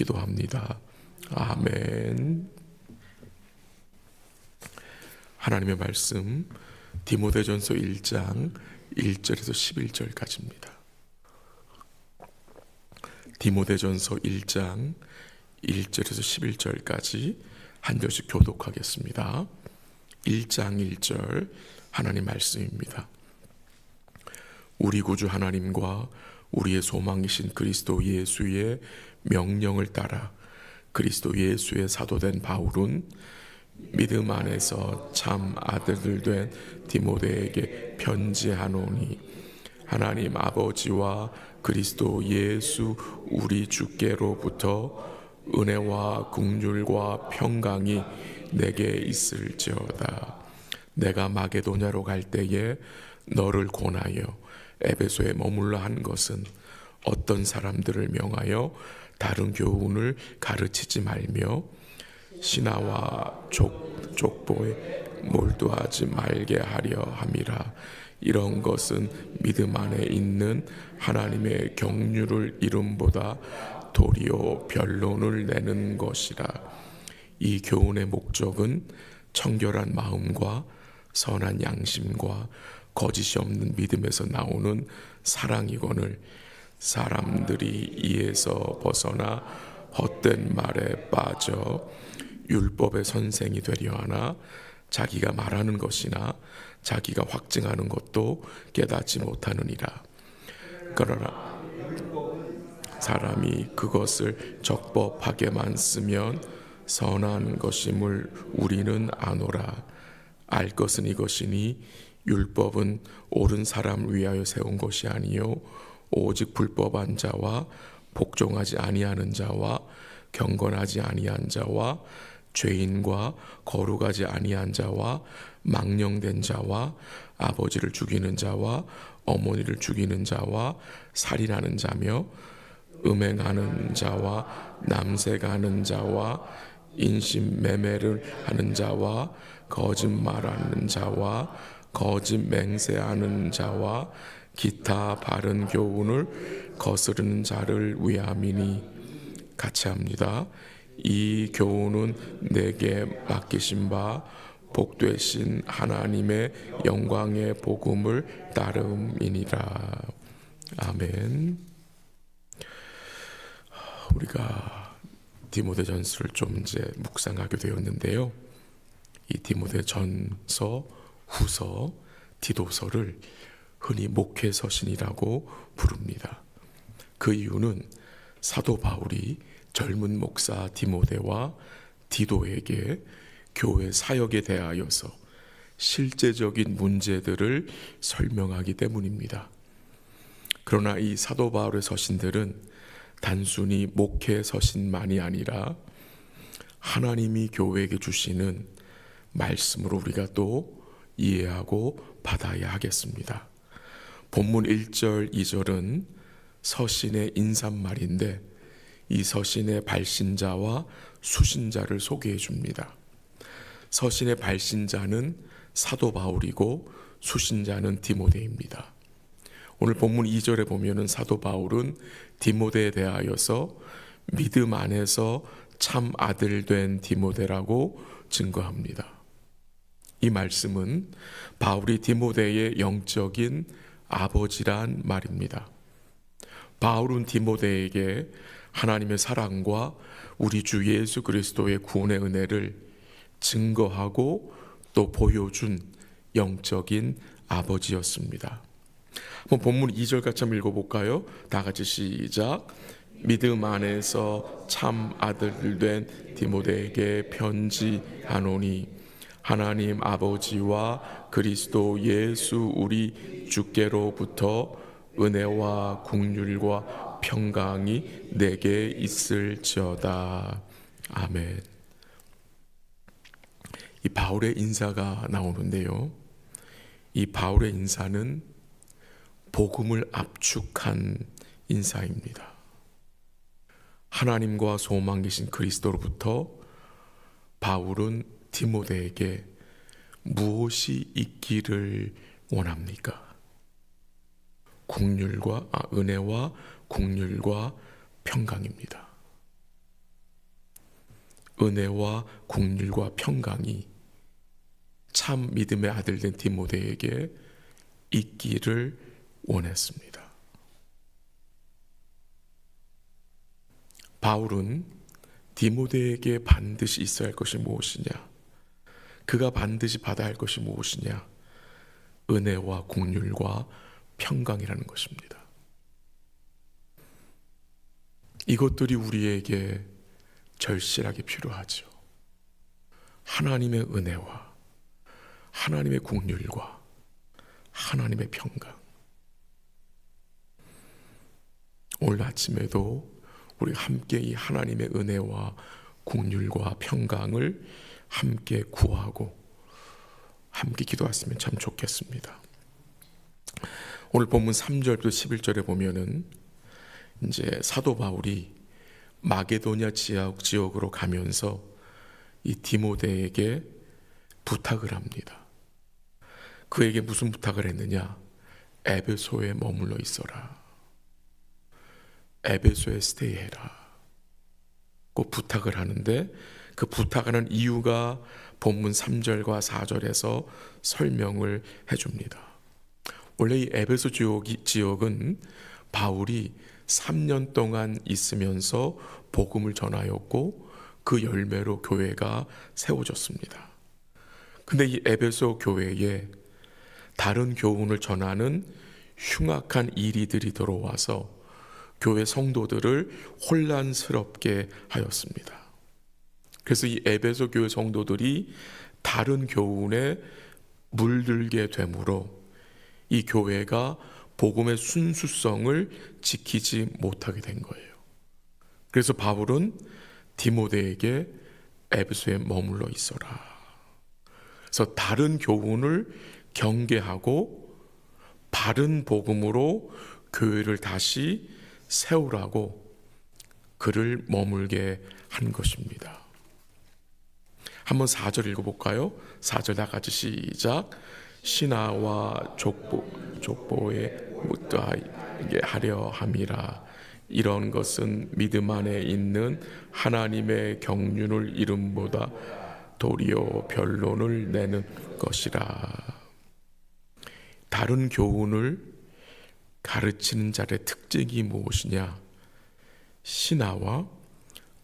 기도합니다. 아멘. 하나님의 말씀 디모데전서 1장 1절에서 11절까지입니다. 디모데전서 1장 1절에서 11절까지 한 절씩 교독하겠습니다. 1장 1절 하나님 말씀입니다. 우리 구주 하나님과 우리의 소망이신 그리스도 예수의 명령을 따라 그리스도 예수의 사도된 바울은 믿음 안에서 참 아들들 된 디모데에게 편지하노니 하나님 아버지와 그리스도 예수 우리 주께로부터 은혜와 긍휼과 평강이 내게 있을지어다. 내가 마게도냐로 갈 때에 너를 권하여 에베소에 머물러 한 것은 어떤 사람들을 명하여 다른 교훈을 가르치지 말며 신하와 족보에 몰두하지 말게 하려 함이라. 이런 것은 믿음 안에 있는 하나님의 경륜을 이름보다 도리어 변론을 내는 것이라. 이 교훈의 목적은 청결한 마음과 선한 양심과 거짓이 없는 믿음에서 나오는 사랑이거늘 사람들이 이에서 벗어나 헛된 말에 빠져 율법의 선생이 되려 하나 자기가 말하는 것이나 자기가 확증하는 것도 깨닫지 못하느니라. 그러나 사람이 그것을 적법하게만 쓰면 선한 것임을 우리는 아노라. 알 것은 이것이니 율법은 옳은 사람을 위하여 세운 것이 아니요 오직 불법한 자와 복종하지 아니하는 자와 경건하지 아니한 자와 죄인과 거룩하지 아니한 자와 망령된 자와 아버지를 죽이는 자와 어머니를 죽이는 자와 살인하는 자며 음행하는 자와 남색하는 자와 인신 매매를 하는 자와 거짓말하는 자와 거짓 맹세하는 자와 기타 바른 교훈을 거스르는 자를 위함이니. 같이 합니다. 이 교훈은 내게 맡기신 바 복되신 하나님의 영광의 복음을 따름이니라. 아멘. 우리가 디모데전서를 좀 이제 묵상하게 되었는데요. 이 디모데전서, 후서, 디도서를 흔히 목회서신이라고 부릅니다. 그 이유는 사도 바울이 젊은 목사 디모데와 디도에게 교회 사역에 대하여서 실제적인 문제들을 설명하기 때문입니다. 그러나 이 사도 바울의 서신들은 단순히 목회 서신만이 아니라 하나님이 교회에게 주시는 말씀으로 우리가 또 이해하고 받아야 하겠습니다. 본문 1절, 2절은 서신의 인사말인데 이 서신의 발신자와 수신자를 소개해 줍니다. 서신의 발신자는 사도 바울이고 수신자는 디모데입니다. 오늘 본문 2절에 보면은 사도 바울은 디모데에 대하여서 믿음 안에서 참 아들 된 디모데라고 증거합니다. 이 말씀은 바울이 디모데의 영적인 아버지란 말입니다. 바울은 디모데에게 하나님의 사랑과 우리 주 예수 그리스도의 구원의 은혜를 증거하고 또 보여준 영적인 아버지였습니다. 한번 본문 2절 같이 한번 읽어볼까요? 다 같이 시작. 믿음 안에서 참 아들 된 디모데에게 편지하노니 하나님 아버지와 그리스도 예수 우리 주께로부터 은혜와 긍휼과 평강이 내게 있을지어다. 아멘. 이 바울의 인사가 나오는데요. 이 바울의 인사는 복음을 압축한 인사입니다. 하나님과 소망이신 그리스도로부터 바울은 디모데에게 무엇이 있기를 원합니까? 은혜와 긍휼과 평강입니다. 은혜와 긍휼과 평강이 참 믿음의 아들 된 디모데에게 있기를 원했습니다. 바울은 디모데에게 반드시 있어야 할 것이 무엇이냐? 그가 반드시 받아야 할 것이 무엇이냐? 은혜와 긍휼과 평강이라는 것입니다. 이것들이 우리에게 절실하게 필요하죠. 하나님의 은혜와 하나님의 긍휼과 하나님의 평강. 오늘 아침에도 우리 함께 이 하나님의 은혜와 긍휼과 평강을 함께 구하고 함께 기도했으면 참 좋겠습니다. 오늘 본문 3절부터 11절에 보면은 이제 사도 바울이 마게도냐 지역으로 가면서 이 디모데에게 부탁을 합니다. 그에게 무슨 부탁을 했느냐? 에베소에 머물러 있어라. 에베소에 스테이해라. 그 부탁을 하는데 그 부탁하는 이유가 본문 3절과 4절에서 설명을 해줍니다. 원래 이 에베소 지역은 바울이 3년 동안 있으면서 복음을 전하였고 그 열매로 교회가 세워졌습니다. 근데 이 에베소 교회에 다른 교훈을 전하는 흉악한 이리들이 들어와서 교회 성도들을 혼란스럽게 하였습니다. 그래서 이 에베소 교회 성도들이 다른 교훈에 물들게 되므로 이 교회가 복음의 순수성을 지키지 못하게 된 거예요. 그래서 바울은 디모데에게 에베소에 머물러 있어라. 그래서 다른 교훈을 경계하고 바른 복음으로 교회를 다시 세우라고 그를 머물게 한 것입니다. 한번 4절 읽어볼까요? 4절 다 같이 시작. 신하와 족보에 묻게 하려 함이라. 이런 것은 믿음 안에 있는 하나님의 경륜을 이름보다 도리어 변론을 내는 것이라. 다른 교훈을 가르치는 자의 특징이 무엇이냐? 신하와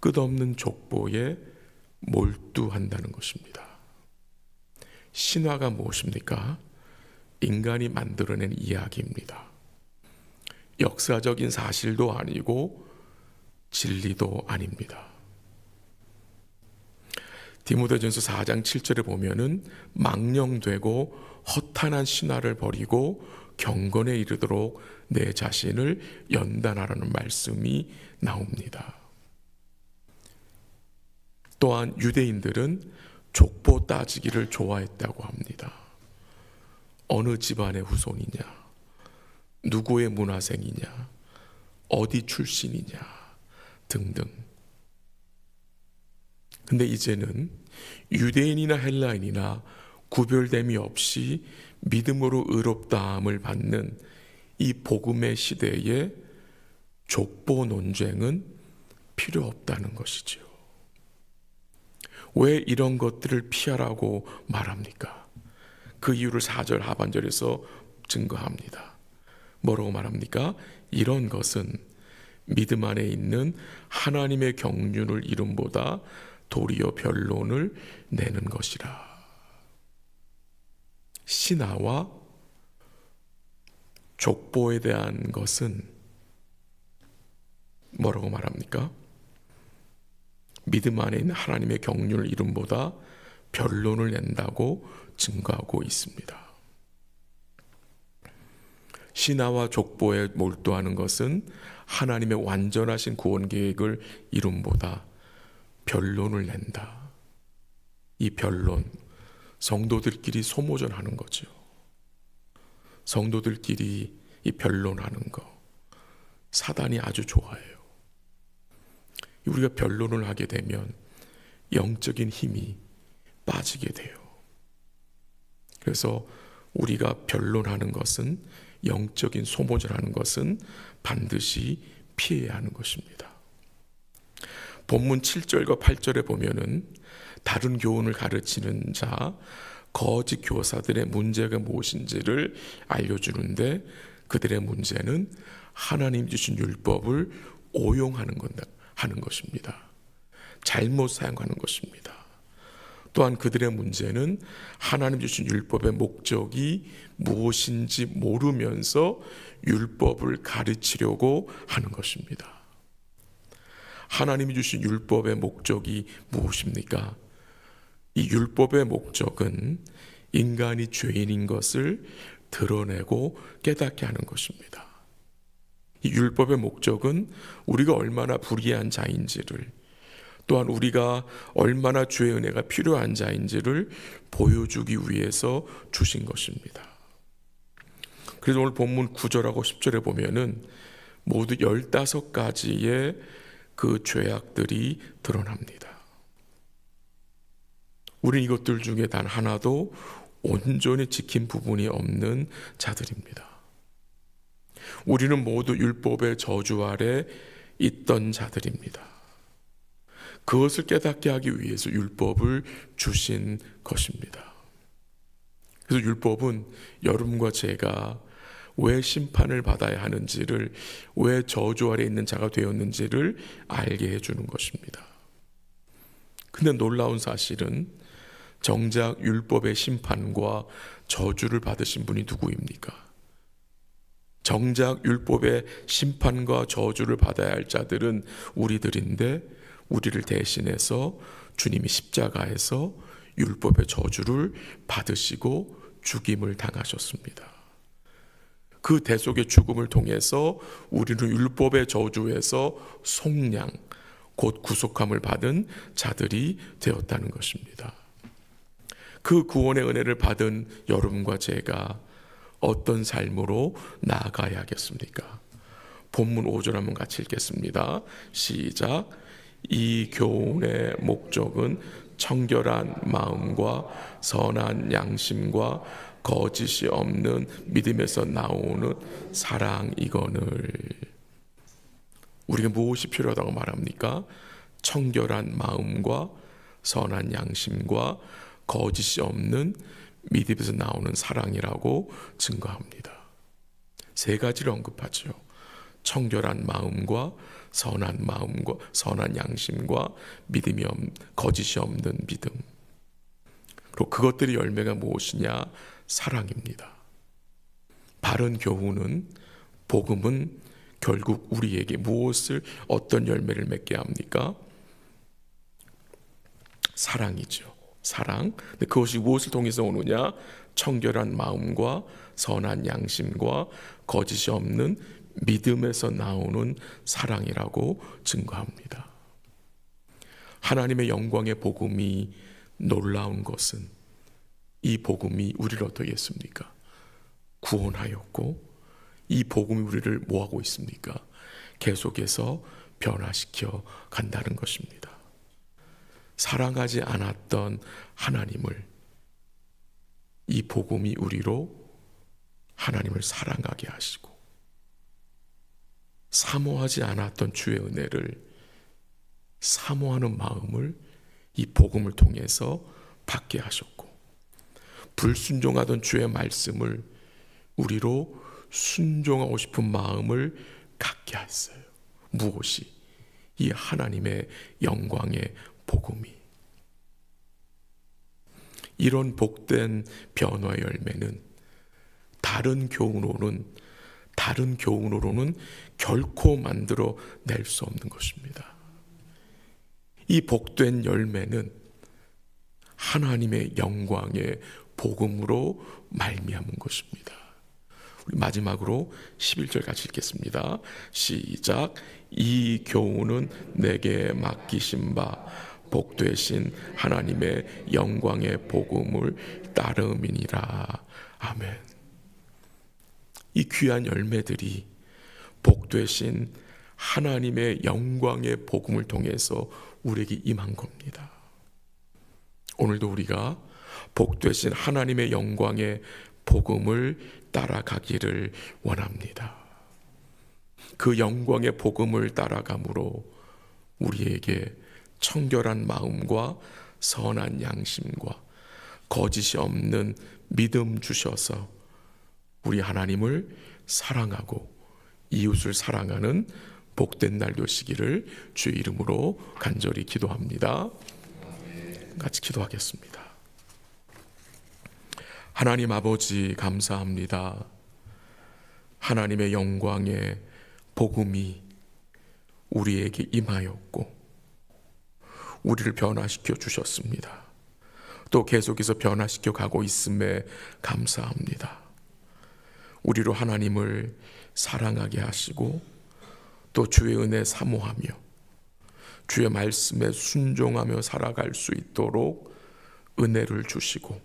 끝없는 족보에 몰두한다는 것입니다. 신화가 무엇입니까? 인간이 만들어낸 이야기입니다. 역사적인 사실도 아니고 진리도 아닙니다. 디모데전서 4장 7절에 보면은 망령되고 허탄한 신화를 버리고 경건에 이르도록 내 자신을 연단하라는 말씀이 나옵니다. 또한 유대인들은 족보 따지기를 좋아했다고 합니다. 어느 집안의 후손이냐, 누구의 문화생이냐, 어디 출신이냐 등등. 근데 이제는 유대인이나 헬라인이나 구별됨이 없이 믿음으로 의롭다함을 받는 이 복음의 시대에 족보 논쟁은 필요 없다는 것이죠. 왜 이런 것들을 피하라고 말합니까? 그 이유를 4절 하반절에서 증거합니다. 뭐라고 말합니까? 이런 것은 믿음 안에 있는 하나님의 경륜을 이름보다 도리어 변론을 내는 것이라. 신하와 족보에 대한 것은 뭐라고 말합니까? 믿음 안에 있는 하나님의 경륜을 이름보다 변론을 낸다고 증거하고 있습니다. 신하와 족보에 몰두하는 것은 하나님의 완전하신 구원 계획을 이름보다 변론을 낸다. 이 변론, 성도들끼리 소모전하는 거죠. 성도들끼리 이 변론하는 거, 사단이 아주 좋아해요. 우리가 변론을 하게 되면 영적인 힘이 빠지게 돼요. 그래서 우리가 변론하는 것은, 영적인 소모전하는 것은 반드시 피해야 하는 것입니다. 본문 7절과 8절에 보면은 다른 교훈을 가르치는 자, 거짓 교사들의 문제가 무엇인지를 알려주는데, 그들의 문제는 하나님 주신 율법을 오용하는 하는 것입니다. 잘못 사용하는 것입니다. 또한 그들의 문제는 하나님 주신 율법의 목적이 무엇인지 모르면서 율법을 가르치려고 하는 것입니다. 하나님이 주신 율법의 목적이 무엇입니까? 이 율법의 목적은 인간이 죄인인 것을 드러내고 깨닫게 하는 것입니다. 이 율법의 목적은 우리가 얼마나 불의한 자인지를, 또한 우리가 얼마나 주의 은혜가 필요한 자인지를 보여주기 위해서 주신 것입니다. 그래서 오늘 본문 9절하고 10절에 보면은 모두 15가지의 그 죄악들이 드러납니다. 우린 이것들 중에 단 하나도 온전히 지킨 부분이 없는 자들입니다. 우리는 모두 율법의 저주 아래 있던 자들입니다. 그것을 깨닫게 하기 위해서 율법을 주신 것입니다. 그래서 율법은 여러분과 제가 왜 심판을 받아야 하는지를, 왜 저주 아래 있는 자가 되었는지를 알게 해주는 것입니다. 근데 놀라운 사실은 정작 율법의 심판과 저주를 받으신 분이 누구입니까? 정작 율법의 심판과 저주를 받아야 할 자들은 우리들인데, 우리를 대신해서 주님이 십자가에서 율법의 저주를 받으시고 죽임을 당하셨습니다. 그 대속의 죽음을 통해서 우리는 율법의 저주에서 속량, 곧 구속함을 받은 자들이 되었다는 것입니다. 그 구원의 은혜를 받은 여러분과 제가 어떤 삶으로 나아가야 하겠습니까? 본문 5절 한번 같이 읽겠습니다. 시작. 이 교훈의 목적은 청결한 마음과 선한 양심과 거짓이 없는 믿음에서 나오는 사랑이거늘. 우리가 무엇이 필요하다고 말합니까? 청결한 마음과 선한 양심과 거짓이 없는 믿음에서 나오는 사랑이라고 증거합니다. 세 가지를 언급하죠. 청결한 마음과 선한 양심과 거짓이 없는 믿음. 그리고 그것들의 열매가 무엇이냐? 사랑입니다. 바른 교훈은, 복음은 결국 우리에게 어떤 열매를 맺게 합니까? 사랑이죠. 사랑. 근데 그것이 무엇을 통해서 오느냐? 청결한 마음과 선한 양심과 거짓이 없는 믿음에서 나오는 사랑이라고 증거합니다. 하나님의 영광의 복음이 놀라운 것은, 이 복음이 우리를 어떻게 했습니까? 구원하였고, 이 복음이 우리를 뭐하고 있습니까? 계속해서 변화시켜 간다는 것입니다. 사랑하지 않았던 하나님을, 이 복음이 우리로 하나님을 사랑하게 하시고, 사모하지 않았던 주의 은혜를 사모하는 마음을 이 복음을 통해서 받게 하셨고, 불순종하던 주의 말씀을 우리로 순종하고 싶은 마음을 갖게 했어요. 무엇이? 이 하나님의 영광의 복음이. 이런 복된 변화의 열매는 다른 교훈으로는 결코 만들어 낼 수 없는 것입니다. 이 복된 열매는 하나님의 영광의 복음으로 말미암은 것입니다. 우리 마지막으로 11절 같이 읽겠습니다. 시작. 이 교훈은 내게 맡기신 바 복되신 하나님의 영광의 복음을 따름이니라. 아멘. 이 귀한 열매들이 복되신 하나님의 영광의 복음을 통해서 우리에게 임한 겁니다. 오늘도 우리가 복되신 하나님의 영광의 복음을 따라가기를 원합니다. 그 영광의 복음을 따라감으로 우리에게 청결한 마음과 선한 양심과 거짓이 없는 믿음 주셔서 우리 하나님을 사랑하고 이웃을 사랑하는 복된 날 되시기를 주의 이름으로 간절히 기도합니다. 같이 기도하겠습니다. 하나님 아버지 감사합니다. 하나님의 영광의 복음이 우리에게 임하였고 우리를 변화시켜 주셨습니다. 또 계속해서 변화시켜 가고 있음에 감사합니다. 우리로 하나님을 사랑하게 하시고 또 주의 은혜 사모하며 주의 말씀에 순종하며 살아갈 수 있도록 은혜를 주시고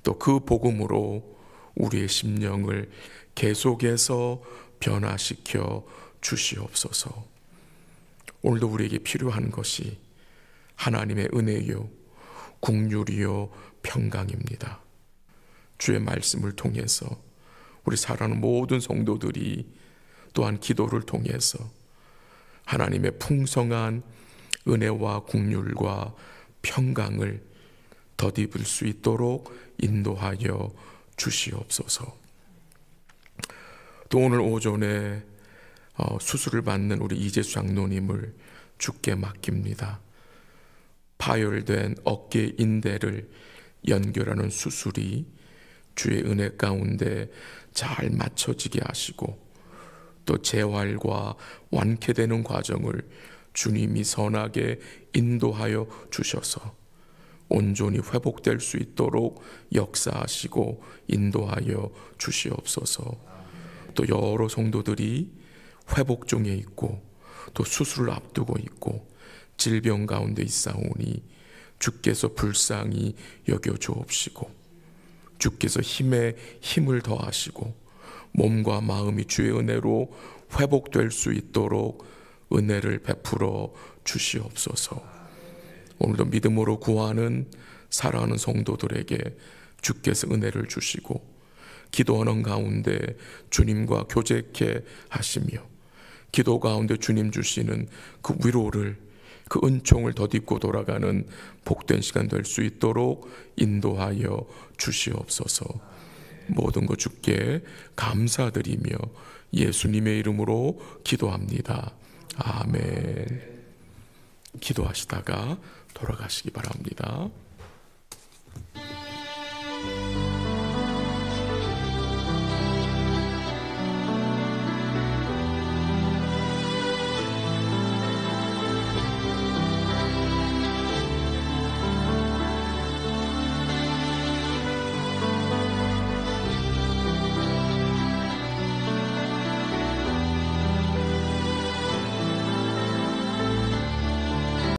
또 그 복음으로 우리의 심령을 계속해서 변화시켜 주시옵소서. 오늘도 우리에게 필요한 것이 하나님의 은혜요 긍휼이요 평강입니다. 주의 말씀을 통해서 우리 사랑하는 모든 성도들이 또한 기도를 통해서 하나님의 풍성한 은혜와 긍휼과 평강을 덧입을 수 있도록 인도하여 주시옵소서. 또 오늘 오전에 수술을 받는 우리 이재수 장로님을 주께 맡깁니다. 파열된 어깨 인대를 연결하는 수술이 주의 은혜 가운데 잘 맞춰지게 하시고 또 재활과 완쾌되는 과정을 주님이 선하게 인도하여 주셔서 온전히 회복될 수 있도록 역사하시고 인도하여 주시옵소서. 또 여러 성도들이 회복 중에 있고 또 수술을 앞두고 있고 질병 가운데 있사오니 주께서 불쌍히 여겨 주옵시고 주께서 힘에 힘을 더하시고 몸과 마음이 주의 은혜로 회복될 수 있도록 은혜를 베풀어 주시옵소서. 오늘도 믿음으로 구하는 사랑하는 성도들에게 주께서 은혜를 주시고 기도하는 가운데 주님과 교제케 하시며 기도 가운데 주님 주시는 그 위로를 그 은총을 덧입고 돌아가는 복된 시간 될 수 있도록 인도하여 주시옵소서. 모든 것 주께 감사드리며 예수님의 이름으로 기도합니다. 아멘. 기도하시다가 돌아가시기 바랍니다.